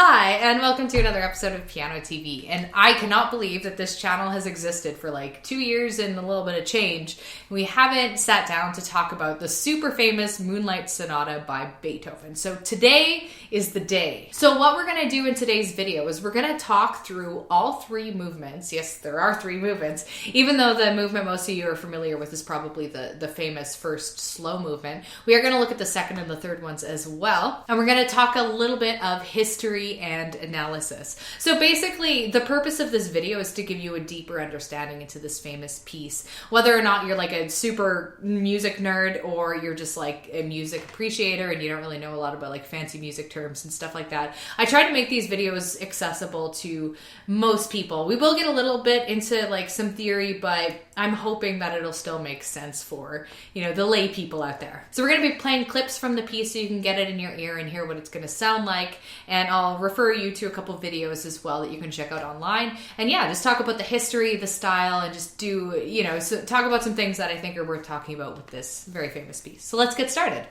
Hi, and welcome to another episode of Piano TV. And I cannot believe that this channel has existed for like 2 years and a little bit of change. We haven't sat down to talk about the super famous Moonlight Sonata by Beethoven. So today is the day. So what we're going to do in today's video is we're going to talk through all three movements. Yes, there are three movements, even though the movement most of you are familiar with is probably the famous first slow movement. We are going to look at the second and the third ones as well. And we're going to talk a little bit of history and analysis. So basically, the purpose of this video is to give you a deeper understanding into this famous piece. Whether or not you're like a super music nerd or you're just like a music appreciator and you don't really know a lot about like fancy music terms and stuff like that, I try to make these videos accessible to most people. We will get a little bit into like some theory, but I'm hoping that it'll still make sense for, you know, the lay people out there. So we're going to be playing clips from the piece so you can get it in your ear and hear what it's going to sound like. And I'll refer you to a couple videos as well that you can check out online. And yeah, just talk about the history, the style, and just do, you know, so talk about some things that I think are worth talking about with this very famous piece. So let's get started.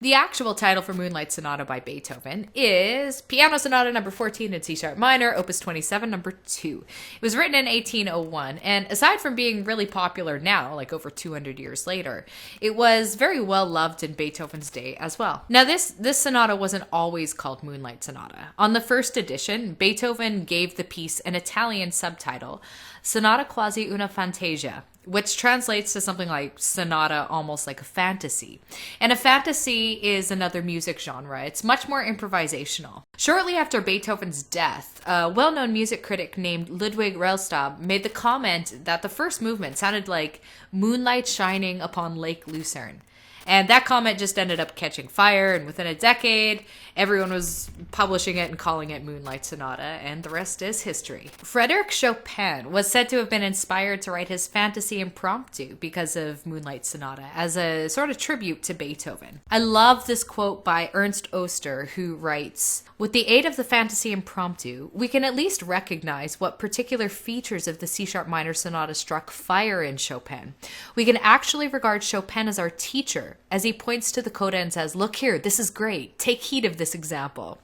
The actual title for Moonlight Sonata by Beethoven is Piano Sonata number 14 in C-sharp minor, opus 27, number 2. It was written in 1801, and aside from being really popular now, like over 200 years later, it was very well loved in Beethoven's day as well. Now, this sonata wasn't always called Moonlight Sonata. On the first edition, Beethoven gave the piece an Italian subtitle, Sonata quasi una fantasia, which translates to something like sonata almost like a fantasy. And a fantasy is another music genre. It's much more improvisational. Shortly after Beethoven's death, a well-known music critic named Ludwig Rellstab made the comment that the first movement sounded like moonlight shining upon Lake Lucerne. And that comment just ended up catching fire, and within a decade, everyone was publishing it and calling it Moonlight Sonata, and the rest is history. Frédéric Chopin was said to have been inspired to write his fantasy impromptu because of Moonlight Sonata, as a sort of tribute to Beethoven. I love this quote by Ernst Oster, who writes, "With the aid of the fantasy impromptu, we can at least recognize what particular features of the C-sharp minor sonata struck fire in Chopin. We can actually regard Chopin as our teacher, as he points to the coda and says, 'Look here, this is great. Take heed of this example.'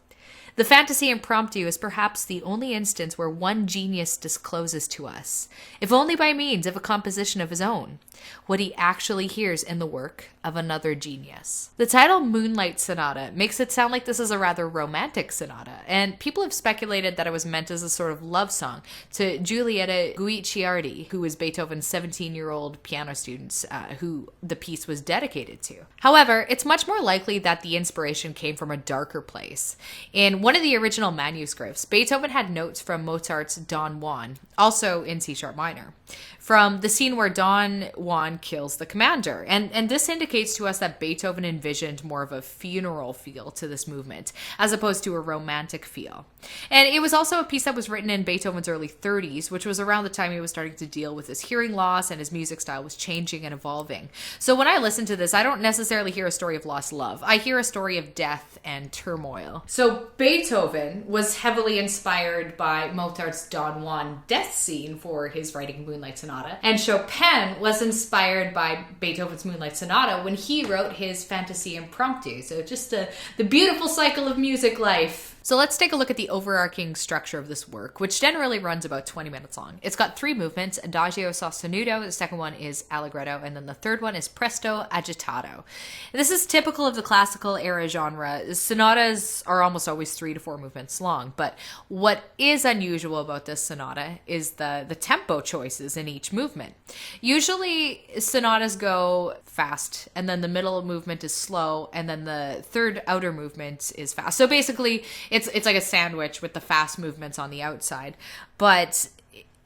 The fantasy impromptu is perhaps the only instance where one genius discloses to us, if only by means of a composition of his own, what he actually hears in the work of another genius." The title Moonlight Sonata makes it sound like this is a rather romantic sonata, and people have speculated that it was meant as a sort of love song to Giulietta Guicciardi, who was Beethoven's 17-year-old piano student who the piece was dedicated to. However, it's much more likely that the inspiration came from a darker place. In one of the original manuscripts, Beethoven had notes from Mozart's Don Juan, also in C-sharp minor, from the scene where Don Juan kills the commander. And this indicates to us that Beethoven envisioned more of a funeral feel to this movement, as opposed to a romantic feel. And it was also a piece that was written in Beethoven's early 30s, which was around the time he was starting to deal with his hearing loss and his music style was changing and evolving. So when I listen to this, I don't necessarily hear a story of lost love. I hear a story of death and turmoil. So Beethoven was heavily inspired by Mozart's Don Juan death scene for his writing Moonlight Sonata. And Chopin was inspired by Beethoven's Moonlight Sonata when he wrote his fantasy impromptu. So just the beautiful cycle of music life. So let's take a look at the overarching structure of this work, which generally runs about 20 minutes long. It's got three movements, Adagio sostenuto, the second one is Allegretto, and then the third one is Presto agitato. This is typical of the classical era genre. Sonatas are almost always 3 to 4 movements long, but what is unusual about this sonata is the tempo choices in each movement. Usually sonatas go fast, and then the middle movement is slow, and then the third outer movement is fast. So basically, it's like a sandwich with the fast movements on the outside. But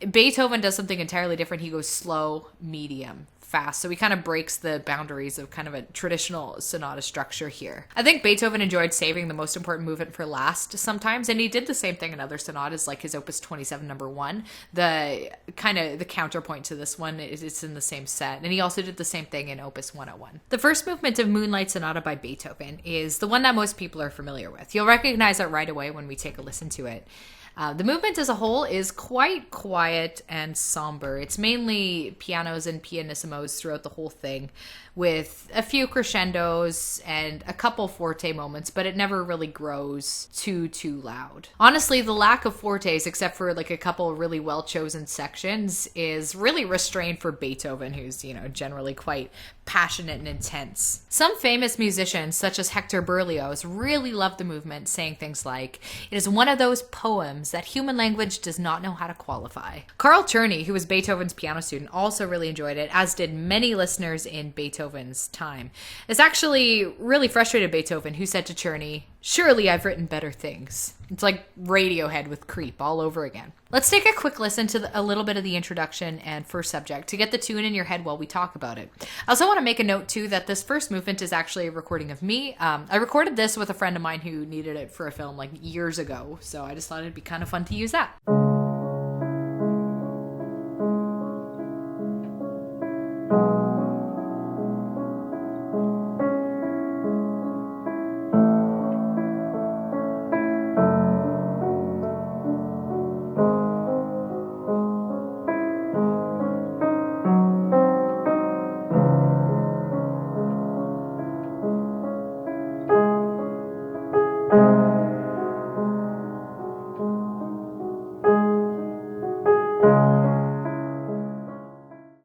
Beethoven does something entirely different. He goes slow, medium, fast. So he kind of breaks the boundaries of kind of a traditional sonata structure here. I think Beethoven enjoyed saving the most important movement for last sometimes, and he did the same thing in other sonatas like his opus 27 number 1. The kind of the counterpoint to this one is it's in the same set, and he also did the same thing in opus 101. The first movement of Moonlight Sonata by Beethoven is the one that most people are familiar with. You'll recognize it right away when we take a listen to it. The movement as a whole is quite quiet and somber. It's mainly pianos and pianissimos throughout the whole thing, with a few crescendos and a couple forte moments, but it never really grows too loud. Honestly, the lack of fortes, except for like a couple really well-chosen sections, is really restrained for Beethoven, who's, generally quite passionate and intense. Some famous musicians, such as Hector Berlioz, really loved the movement, saying things like, "It is one of those poems that human language does not know how to qualify." Carl Czerny, who was Beethoven's piano student, also really enjoyed it, as did many listeners in Beethoven's time. This actually really frustrated Beethoven, who said to Czerny, "Surely I've written better things." It's like Radiohead with Creep all over again. Let's take a quick listen to a little bit of the introduction and first subject to get the tune in your head while we talk about it. I also want to make a note too that this first movement is actually a recording of me. I recorded this with a friend of mine who needed it for a film like years ago, so I just thought it'd be kind of fun to use that.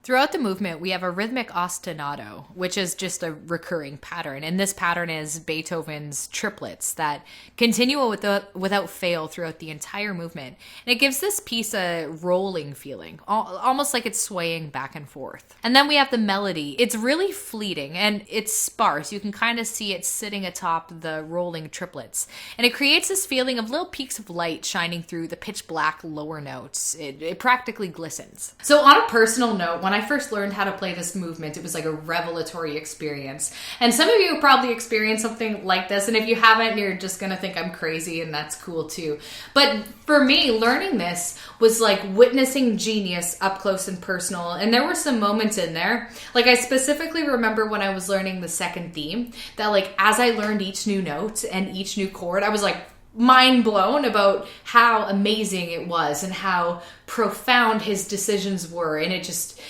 Throughout the movement, we have a rhythmic ostinato, which is just a recurring pattern. And this pattern is Beethoven's triplets that continue without fail throughout the entire movement. And it gives this piece a rolling feeling, almost like it's swaying back and forth. And then we have the melody. It's really fleeting and it's sparse. You can kind of see it sitting atop the rolling triplets. And it creates this feeling of little peaks of light shining through the pitch black lower notes. It practically glistens. So on a personal note, when I first learned how to play this movement, it was like a revelatory experience. And some of you have probably experienced something like this, and if you haven't, you're just gonna think I'm crazy, and that's cool too. But for me, learning this was like witnessing genius up close and personal, and there were some moments in there. Like, I specifically remember when I was learning the second theme, that like as I learned each new note and each new chord, I was like mind blown about how amazing it was and how profound his decisions were, and it just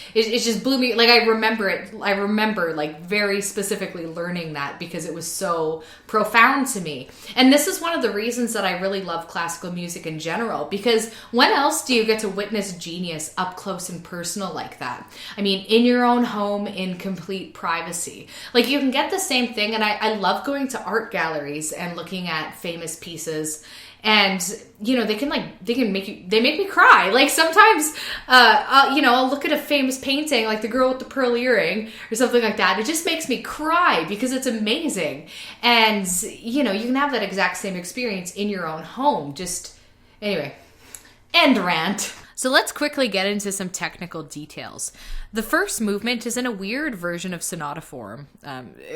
blew me. Like, I remember like very specifically learning that because it was so profound to me. And this is one of the reasons that I really love classical music in general, because when else do you get to witness genius up close and personal like that? I mean, in your own home, in complete privacy. Like, you can get the same thing, and I love going to art galleries and looking at famous pieces. And, they make me cry. Like, sometimes, I'll look at a famous painting, like The Girl with the Pearl Earring or something like that. It just makes me cry because it's amazing. And, you can have that exact same experience in your own home. Anyway, end rant. So let's quickly get into some technical details. The first movement is in a weird version of sonata form.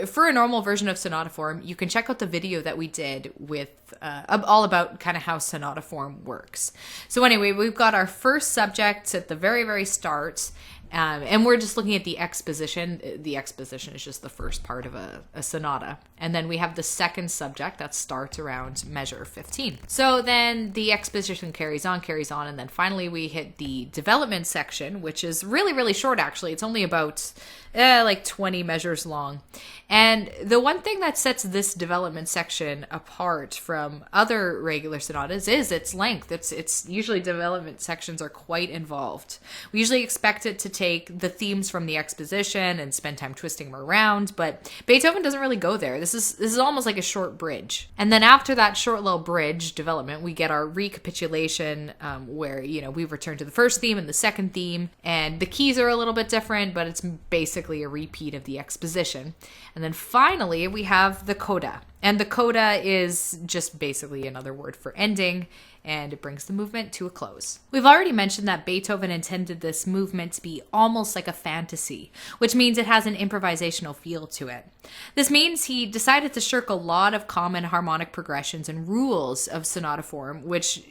For a normal version of sonata form, you can check out the video that we did with all about kind of how sonata form works. So anyway, we've got our first subject at the very, very start, and we're just looking at the exposition. The exposition is just the first part of a sonata. And then we have the second subject that starts around measure 15. So then the exposition carries on, and then finally we hit the development section, which is really, really short actually. It's only about like 20 measures long. And the one thing that sets this development section apart from other regular sonatas is its length. It's usually development sections are quite involved. We usually expect it to take the themes from the exposition and spend time twisting them around, but Beethoven doesn't really go there. This is almost like a short bridge. And then after that short little bridge development, we get our recapitulation, where, we return to the first theme and the second theme, and the keys are a little bit different, but it's basically a repeat of the exposition. And then finally, we have the coda. And the coda is just basically another word for ending, and it brings the movement to a close. We've already mentioned that Beethoven intended this movement to be almost like a fantasy, which means it has an improvisational feel to it. This means he decided to shirk a lot of common harmonic progressions and rules of sonata form, which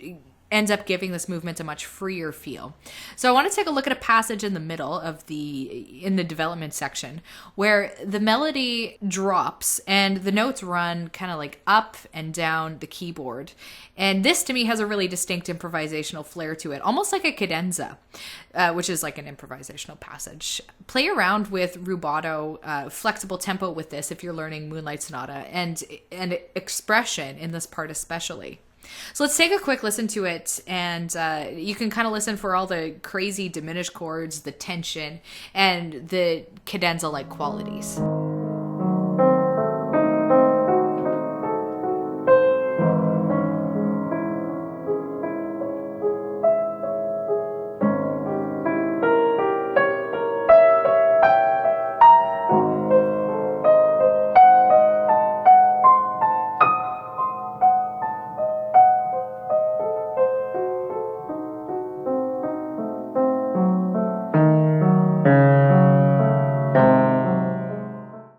ends up giving this movement a much freer feel. So I want to take a look at a passage in the middle of in the development section where the melody drops and the notes run kind of like up and down the keyboard. And this to me has a really distinct improvisational flair to it, almost like a cadenza, which is like an improvisational passage. Play around with rubato, flexible tempo with this if you're learning Moonlight Sonata, and expression in this part especially. So let's take a quick listen to it, and you can kind of listen for all the crazy diminished chords, the tension, and the cadenza-like qualities.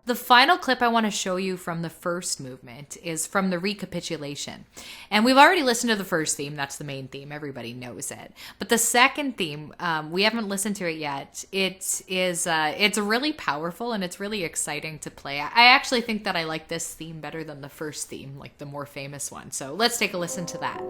The final clip I want to show you from the first movement is from the recapitulation. And we've already listened to the first theme. That's the main theme. Everybody knows it. But the second theme, we haven't listened to it yet. It's really powerful and it's really exciting to play. I actually think that I like this theme better than the first theme, like the more famous one. So let's take a listen to that.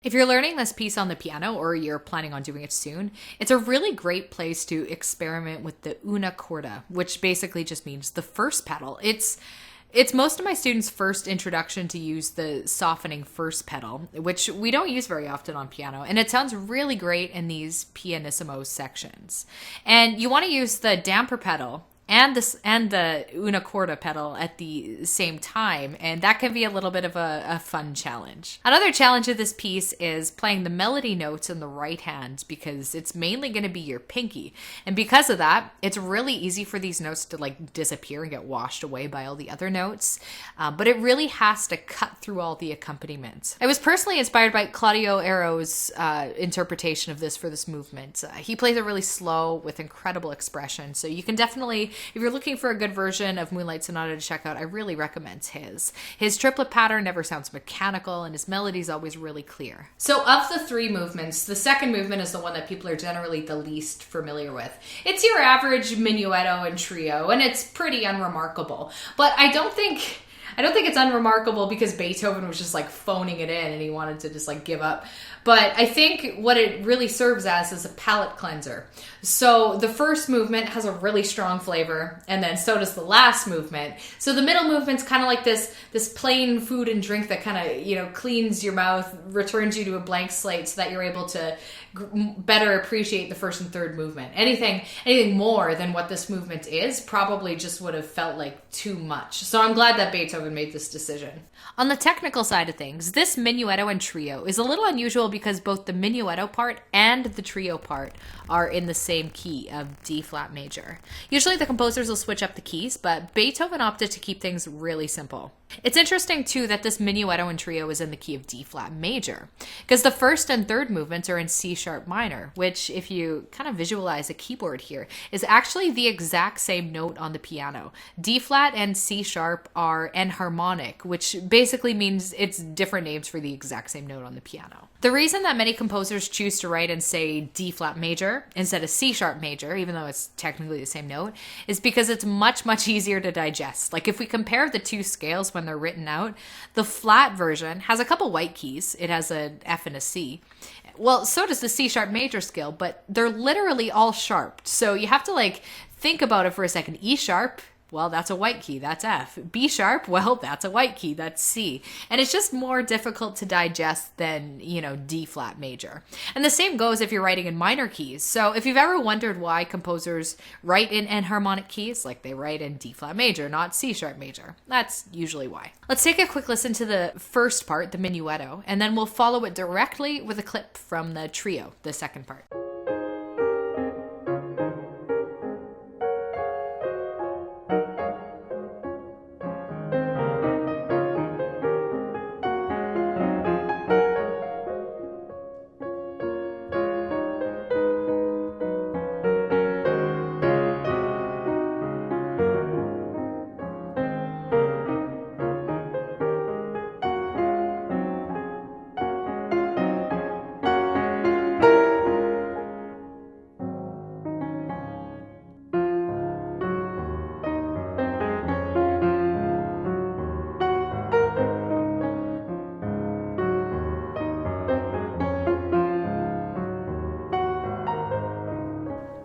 If you're learning this piece on the piano or you're planning on doing it soon, it's a really great place to experiment with the una corda, which basically just means the first pedal. It's most of my students' first introduction to use the softening first pedal, which we don't use very often on piano, and it sounds really great in these pianissimo sections. And you want to use the damper pedal and the una corda pedal at the same time, and that can be a little bit of a fun challenge. Another challenge of this piece is playing the melody notes in the right hand, because it's mainly going to be your pinky, and because of that, it's really easy for these notes to like disappear and get washed away by all the other notes, but it really has to cut through all the accompaniment. I was personally inspired by Claudio Aro's interpretation of this for this movement. He plays it really slow with incredible expression, so you can definitely, if you're looking for a good version of Moonlight Sonata to check out, I really recommend his. His triplet pattern never sounds mechanical, and his melody is always really clear. So of the three movements, the second movement is the one that people are generally the least familiar with. It's your average minuetto and trio, and it's pretty unremarkable. But I don't think it's unremarkable because Beethoven was just like phoning it in and he wanted to just like give up. But I think what it really serves as is a palate cleanser. So the first movement has a really strong flavor, and then so does the last movement. So the middle movement's kind of like this plain food and drink that kind of, cleans your mouth, returns you to a blank slate so that you're able to better appreciate the first and third movement. Anything more than what this movement is probably just would have felt like too much. So I'm glad that Beethoven made this decision. On the technical side of things, this minuetto and trio is a little unusual because both the minuetto part and the trio part are in the same key of D flat major. Usually the composers will switch up the keys, but Beethoven opted to keep things really simple. It's interesting too that this minuetto and trio is in the key of D flat major, because the first and third movements are in C sharp minor, which, if you kind of visualize a keyboard here, is actually the exact same note on the piano. D flat and C sharp are enharmonic, which basically means it's different names for the exact same note on the piano. The reason that many composers choose to write and say D flat major instead of C sharp major, even though it's technically the same note, is because it's much, much easier to digest. Like if we compare the two scales when they're written out, the flat version has a couple white keys. It has an F and a C. Well, so does the C sharp major scale, but they're literally all sharp. So you have to think about it for a second. E sharp well, that's a white key, that's F. B sharp, well, that's a white key, that's C. And it's just more difficult to digest than, D flat major. And the same goes if you're writing in minor keys. So if you've ever wondered why composers write in enharmonic keys, like they write in D flat major, not C sharp major, that's usually why. Let's take a quick listen to the first part, the minuetto, and then we'll follow it directly with a clip from the trio, the second part.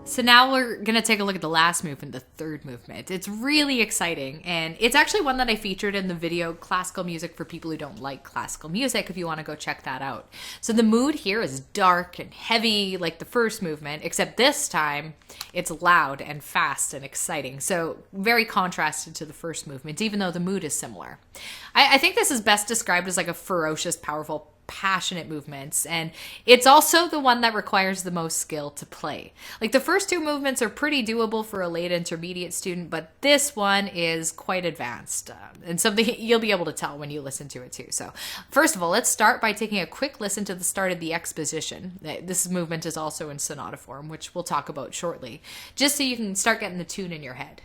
So now we're going to take a look at the last movement, the third movement. It's really exciting, and it's actually one that I featured in the video Classical Music for People Who Don't Like Classical Music, if you want to go check that out. So the mood here is dark and heavy like the first movement, except this time it's loud and fast and exciting. So very contrasted to the first movement, even though the mood is similar. I think this is best described as like a ferocious, powerful, passionate movements, and it's also the one that requires the most skill to play. Like the first two movements are pretty doable for a late intermediate student, but this one is quite advanced, and something you'll be able to tell when you listen to it too. So first of all, let's start by taking a quick listen to the start of the exposition. This movement is also in sonata form, which we'll talk about shortly, just so you can start getting the tune in your head.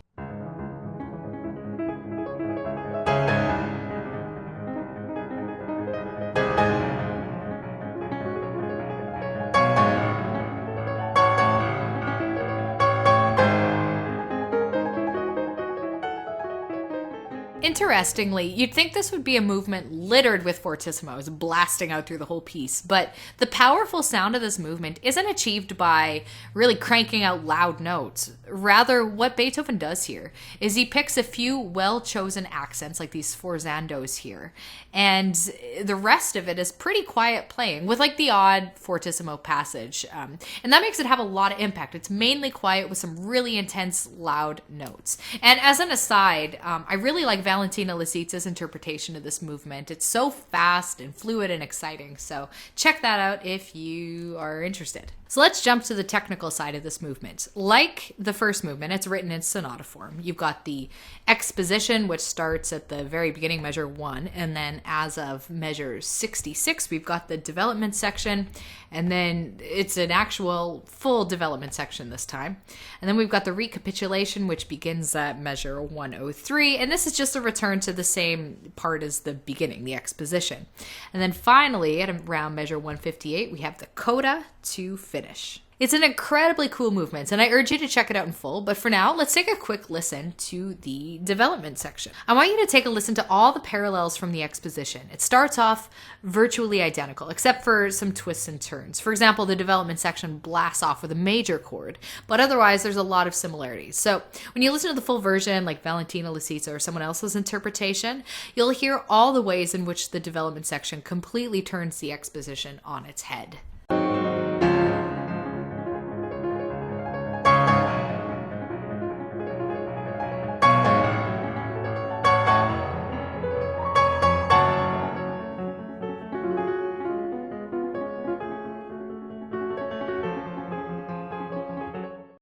Interestingly, you'd think this would be a movement littered with fortissimos blasting out through the whole piece, but the powerful sound of this movement isn't achieved by really cranking out loud notes. Rather, what Beethoven does here is he picks a few well-chosen accents, like these sforzandos here, and the rest of it is pretty quiet playing, with like the odd fortissimo passage, and that makes it have a lot of impact. It's mainly quiet with some really intense, loud notes. And as an aside, I really like Valentina Lisitsa's interpretation of this movement. It's so fast and fluid and exciting, so check that out if you are interested. So let's jump to the technical side of this movement. Like the first movement, it's written in sonata form. You've got the exposition, which starts at the very beginning, measure 1, and then as of measure 66, we've got the development section, and then it's an actual full development section this time. And then we've got the recapitulation, which begins at measure 103, and this is just a return to the same part as the beginning, the exposition. And then finally, at around measure 158, we have the coda to finish. It's an incredibly cool movement, and I urge you to check it out in full, but for now, let's take a quick listen to the development section. I want you to take a listen to all the parallels from the exposition. It starts off virtually identical, except for some twists and turns. For example, the development section blasts off with a major chord, but otherwise there's a lot of similarities. So when you listen to the full version, like Valentina Lisitsa or someone else's interpretation, you'll hear all the ways in which the development section completely turns the exposition on its head.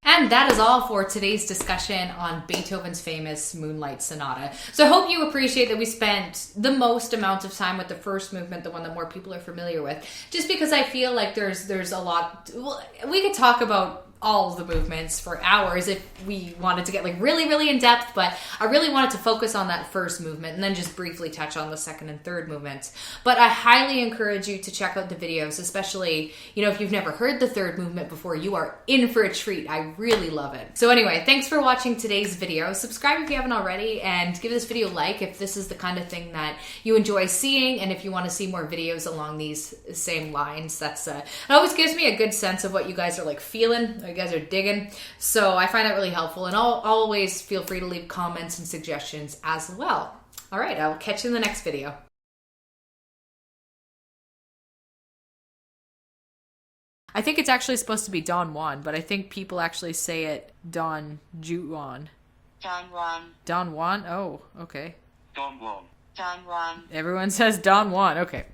And that is all for today's discussion on Beethoven's famous Moonlight Sonata. So I hope you appreciate that we spent the most amount of time with the first movement, the one that more people are familiar with, just because I feel like there's a lot. Well, we could talk about all of the movements for hours if we wanted to get like really in depth, but I really wanted to focus on that first movement and then just briefly touch on the second and third movements. But I highly encourage you to check out the videos, especially, if you've never heard the third movement before, you are in for a treat. I really love it. So anyway, thanks for watching today's video. Subscribe if you haven't already, and give this video a like if this is the kind of thing that you enjoy seeing, and if you want to see more videos along these same lines. It always gives me a good sense of what you guys are like feeling You guys are digging. So I find that really helpful. And I'll always feel free to leave comments and suggestions as well. All right, I will catch you in the next video. I think it's actually supposed to be Don Juan, but I think people actually say it Don Juan. Don Juan. Don Juan? Oh, okay. Don Juan. Don Juan. Everyone says Don Juan. Okay.